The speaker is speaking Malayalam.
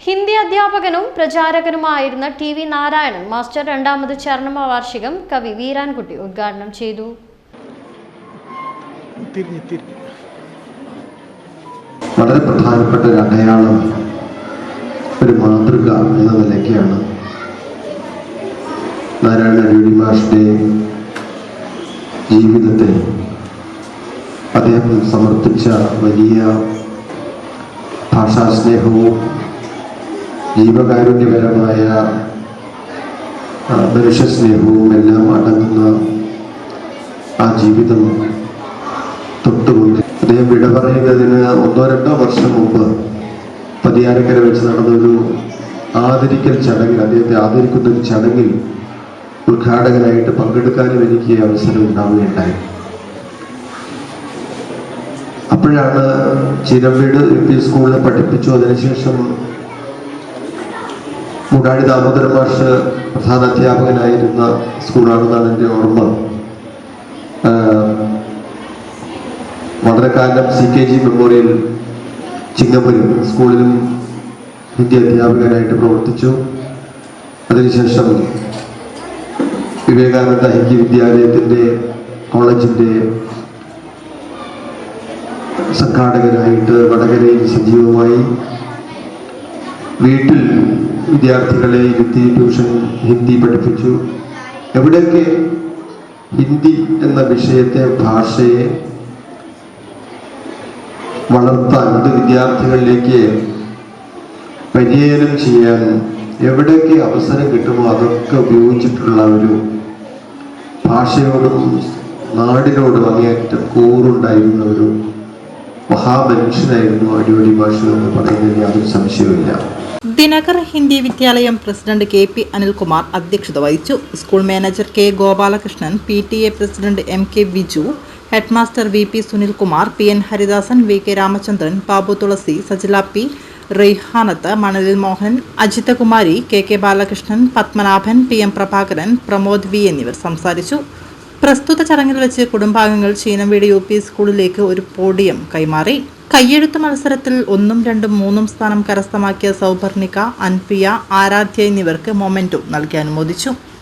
ഹിന്ദി അധ്യാപകനും പ്രചാരകനുമായിരുന്ന ടി.വി. നാരായണൻ മാസ്റ്റർ രണ്ടാമത് ചരമവാർഷികം കവി വീരാൻകുട്ടി ഉദ്ഘാടനം ചെയ്തു. വളരെ പ്രധാനപ്പെട്ട ഒരു അടയാളം, ഒരു മാതൃക എന്ന നിലയ്ക്കാണ് നാരായണ മാഷിന്റെ ജീവിതത്തെ അദ്ദേഹം സമർപ്പിച്ച വലിയ ഭാഷാസ്നേഹവും ജീവകാരുണ്യപരമായ മനുഷ്യസ്നേഹവും എല്ലാം അടങ്ങുന്ന ആ ജീവിതം തൊട്ടുകൊണ്ട് അദ്ദേഹം വിട പറയുന്നതിന് 1-2 വർഷം മുമ്പ് പതിയാരക്കര വെച്ച് നടന്നൊരു ആദരിക്കൽ ചടങ്ങിൽ, അദ്ദേഹത്തെ ആദരിക്കുന്ന ഒരു ചടങ്ങിൽ ഉദ്ഘാടകനായിട്ട് പങ്കെടുക്കാനും എനിക്ക് അവസരം ഉണ്ടാവുകയുണ്ടായി. അപ്പോഴാണ് ചിരംവീട് LP സ്കൂളിൽ പഠിപ്പിച്ചു. അതിനുശേഷം മുടാടി ദാമോദരൻ മാഷ് പ്രധാന അധ്യാപകനായിരുന്ന സ്കൂളാണെന്നാണ് എൻ്റെ ഓർമ്മ. വളരെ കാലം CKG മെമ്മോറിയൽ ചിങ്ങമ്പലം സ്കൂളിലും ഹിന്ദി അധ്യാപകനായിട്ട് പ്രവർത്തിച്ചു. അതിനുശേഷം വിവേകാനന്ദ ഹിന്ദി വിദ്യാലയത്തിൻ്റെ കോളേജിൻ്റെ സംഘാടകനായിട്ട് വടകരയിൽ സജീവമായി. വീട്ടിൽ വിദ്യാർത്ഥികളെ ഇരുത്തി ട്യൂഷൻ ഹിന്ദി പഠിപ്പിച്ചു. എവിടെയൊക്കെ ഹിന്ദി എന്ന വിഷയത്തെ, ഭാഷയെ വളർത്താൻ, അത് വിദ്യാർത്ഥികളിലേക്ക് പരിചയം ചെയ്യാൻ എവിടെയൊക്കെ അവസരം കിട്ടുമോ അതൊക്കെ ഉപയോഗിച്ചിട്ടുള്ള ഒരു ഭാഷയോടും നാടിനോടും അങ്ങേയറ്റം കൂറുണ്ടായിരുന്ന ഒരു മഹാമനുഷ്യനായിരുന്നു അടിയോടി ഭാഷ എന്ന് പറയുന്നതിന് യാതൊരു സംശയവുമില്ല. ദിനകർ ഹിന്ദി വിദ്യാലയം പ്രസിഡന്റ് KP അനിൽകുമാർ അധ്യക്ഷത വഹിച്ചു. School manager K Gopalakrishnan, PTA president MK Viju, headmaster VP Sunilkumar, PN Haridasan, VK Ramachandran, Babu Thulasi, Sajila P, Raihanath, Manalil Mohan, Ajithakumari, KK Balakrishnan, Padmanabhan, PM Prabhakaran, Pramod V എന്നിവർ സംസാരിച്ചു. പ്രസ്തുത ചടങ്ങിൽ വെച്ച് കുടുംബാംഗങ്ങൾ ചീനംവീട് UP സ്കൂളിലേക്ക് ഒരു പോഡിയം കൈമാറി. കയ്യെഴുത്ത് മത്സരത്തിൽ 1, 2, 3 സ്ഥാനം കരസ്ഥമാക്കിയ സൗപർണിക, അൻഫിയ, ആരാധ്യ എന്നിവർക്ക് മൊമെന്റോ നൽകി അനുമോദിച്ചു.